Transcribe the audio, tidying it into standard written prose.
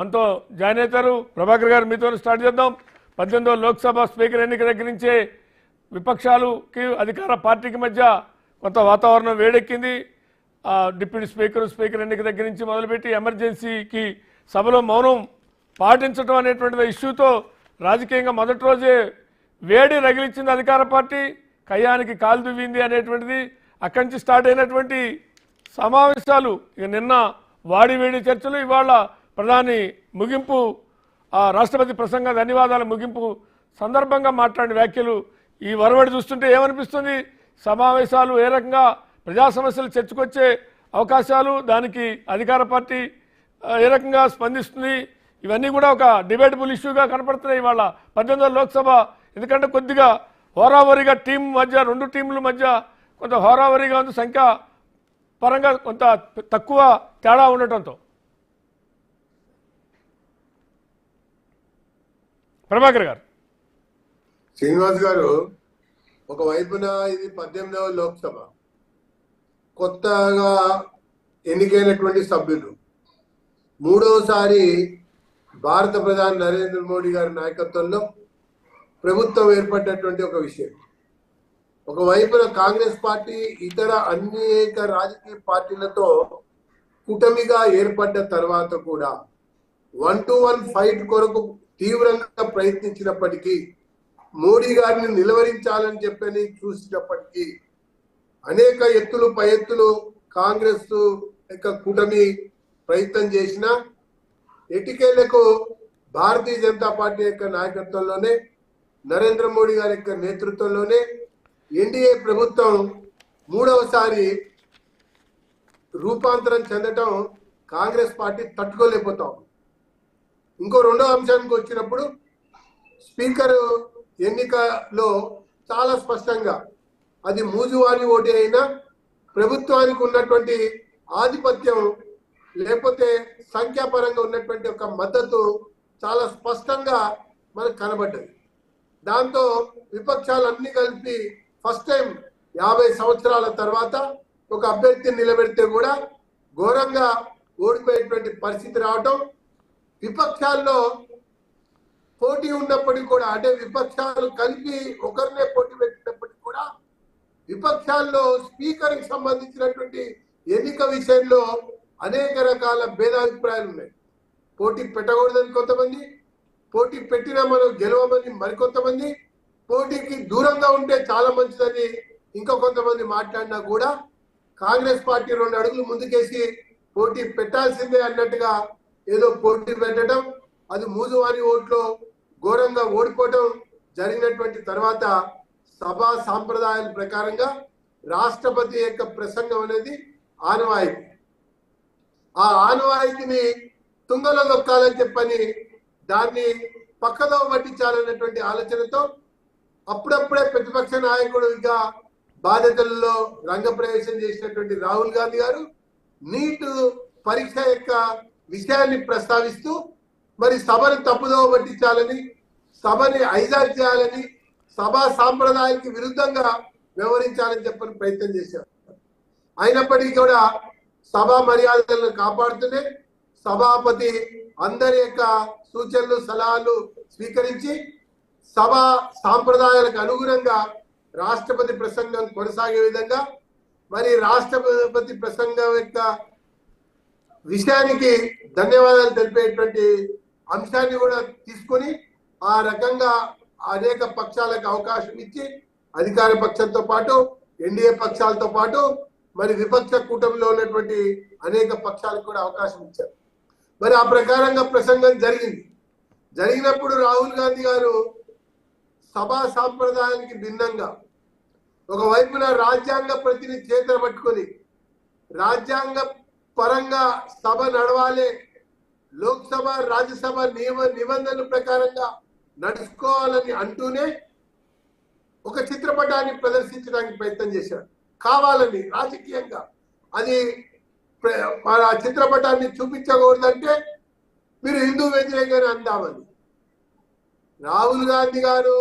అంతో జాయిన్ అవుతారు. ప్రభాకర్ గారు మీతో స్టార్ట్ చేద్దాం. 18వ లోక్సభ స్పీకర్ ఎన్నిక దగ్గర నుంచే విపక్షాలకి అధికార పార్టీకి మధ్య కొంత వాతావరణం వేడెక్కింది. డిప్యూటీ స్పీకర్ ఎన్నిక దగ్గర నుంచి మొదలుపెట్టి ఎమర్జెన్సీకి సభలో మౌనం పాటించడం అనేటువంటి ఇష్యూతో రాజకీయంగా మొదటి రోజే వేడి రగిలించింది అధికార పార్టీ. కయ్యానికి కాలు దువ్వింది అనేటువంటిది అక్కడి నుంచి స్టార్ట్ అయినటువంటి సమావేశాలు ఇక నిన్న వాడివేడి చర్చలు, ఇవాళ ప్రధాని ముగింపు రాష్ట్రపతి ప్రసంగ ధన్యవాదాల ముగింపు సందర్భంగా మాట్లాడిన వ్యాఖ్యలు ఈ వరవడి చూస్తుంటే ఏమనిపిస్తుంది? సమావేశాలు ఏ రకంగా ప్రజా సమస్యలు చర్చకొచ్చే అవకాశాలు, దానికి అధికార పార్టీ ఏ రకంగా స్పందిస్తుంది, ఇవన్నీ కూడా ఒక డిబేటబుల్ ఇష్యూగా కనపడుతున్నాయి ఇవాళ 18వ లోక్సభ. ఎందుకంటే కొద్దిగా హోరావరిగా టీం మధ్య, రెండు టీంల మధ్య కొంత హోరావరిగా ఉంది, సంఖ్య పరంగా కొంత తక్కువ తేడా ఉండటంతో. ప్రభాకర్ గారు. శ్రీనివాస్ గారు, ఒకవైపున ఇది 18వ లోక్సభ, కొత్తగా ఎన్నికైనటువంటి సభ్యులు, మూడోసారి భారత ప్రధాని నరేంద్ర మోడీ గారి నాయకత్వంలో ప్రభుత్వం ఏర్పడినటువంటి ఒక విషయం. ఒకవైపున కాంగ్రెస్ పార్టీ ఇతర అనేక రాజకీయ పార్టీలతో కూటమిగా ఏర్పడ్డ తర్వాత కూడా 1-to-1 ఫైట్ కొరకు తీవ్రంగా ప్రయత్నించినప్పటికీ, మోడీ గారిని నిలువరించాలని చెప్పని చూసినప్పటికీ, అనేక ఎత్తులు పై ఎత్తులు కాంగ్రెస్ యొక్క కూటమి ప్రయత్నం చేసిన ఎటికేలకు భారతీయ జనతా పార్టీ యొక్క నాయకత్వంలోనే, నరేంద్ర మోడీ గారి యొక్క నేతృత్వంలోనే ఎన్డీఏ ప్రభుత్వం మూడవసారి రూపాంతరం చెందటం కాంగ్రెస్ పార్టీ తట్టుకోలేకపోతాం. ఇంకో రెండో అంశానికి వచ్చినప్పుడు, స్పీకర్ ఎన్నికలో చాలా స్పష్టంగా అది మూజువారి ఓటు అయినా ప్రభుత్వానికి ఉన్నటువంటి ఆధిపత్యం లేకపోతే సంఖ్యాపరంగా ఉన్నటువంటి ఒక మద్దతు చాలా స్పష్టంగా మనకు కనబడ్డది. దాంతో విపక్షాలన్నీ కలిపి ఫస్ట్ టైం 50 సంవత్సరాల తర్వాత ఒక అభ్యర్థిని నిలబెడితే కూడా ఘోరంగా ఓడిపోయేటువంటి పరిస్థితి రావటం, విపక్షాల్లో పోటీ ఉన్నప్పటికీ కూడా, అంటే విపక్షాలు కలిపి ఒకరినే పోటీ పెట్టినప్పటికీ కూడా విపక్షాల్లో స్పీకర్కి సంబంధించినటువంటి ఎన్నిక విషయంలో అనేక రకాల భేదాభిప్రాయాలు ఉన్నాయి. పోటీ పెట్టకూడదని కొంతమంది, పోటీ పెట్టినా మనం గెలవమని మరికొంతమంది, పోటీకి దూరంగా ఉంటే చాలా మంచిదని ఇంకా కొంతమంది మాట్లాడినా కూడా కాంగ్రెస్ పార్టీ 2 అడుగులు ముందుకేసి పోటీ పెట్టాల్సిందే అన్నట్టుగా ఏదో పోటీ పెట్టడం, అది మూజువారి ఓట్లో ఘోరంగా ఓడిపోవడం జరిగినటువంటి తర్వాత సభా సాంప్రదాయాల ప్రకారంగా రాష్ట్రపతి యొక్క ప్రసంగం అనేది ఆనవాయితీ. ఆ ఆనవాయితీని తుంగలో దొక్కాలని చెప్పని దాన్ని పక్కదో పట్టించాలన్నటువంటి ఆలోచనతో అప్పుడప్పుడే ప్రతిపక్ష నాయకుడిగా బాధ్యతల్లో రంగప్రవేశం చేసినటువంటి రాహుల్ గాంధీ గారు నీట్ పరీక్ష యొక్క విషయాన్ని ప్రస్తావిస్తూ మరి సభను తప్పుదో పట్టించాలని, సభని హైజాక్ చేయాలని, సభా సాంప్రదాయానికి విరుద్ధంగా వ్యవహరించాలని చెప్పని ప్రయత్నం చేశారు. అయినప్పటికీ కూడా సభా మర్యాదలను కాపాడుతూనే సభాపతి అందరి యొక్క సూచనలు సలహాలు స్వీకరించి సభా సాంప్రదాయాలకు అనుగుణంగా రాష్ట్రపతి ప్రసంగం కొనసాగే విధంగా మరి రాష్ట్రపతి ప్రసంగం యొక్క విషయానికి ధన్యవాదాలు తెలిపేటువంటి అంశాన్ని కూడా తీసుకొని ఆ రకంగా అనేక పక్షాలకు అవకాశం ఇచ్చి, అధికార పక్షంతో పాటు ఎన్డీఏ పక్షాలతో పాటు మరి విపక్ష కూటమిలో ఉన్నటువంటి అనేక పక్షాలకు కూడా అవకాశం ఇచ్చారు. మరి ఆ ప్రకారంగా ప్రసంగం జరిగినప్పుడు రాహుల్ గాంధీ గారు సభా సాంప్రదాయానికి భిన్నంగా ఒకవైపున రాజ్యాంగ ప్రతిని చేతులు పట్టుకొని రాజ్యాంగ పరంగా సభ నడవాలి, లోక్సభ రాజ్యసభ నిబంధనల ప్రకారంగా నడుచుకోవాలని అంటూనే ఒక చిత్రపటాన్ని ప్రదర్శించడానికి ప్రయత్నం చేశారు. కావాలని రాజకీయంగా అది ఆ చిత్రపటాన్ని చూపించకూడదంటే మీరు హిందూ వ్యతిరేకంగా అందామని. రాహుల్ గాంధీ గారు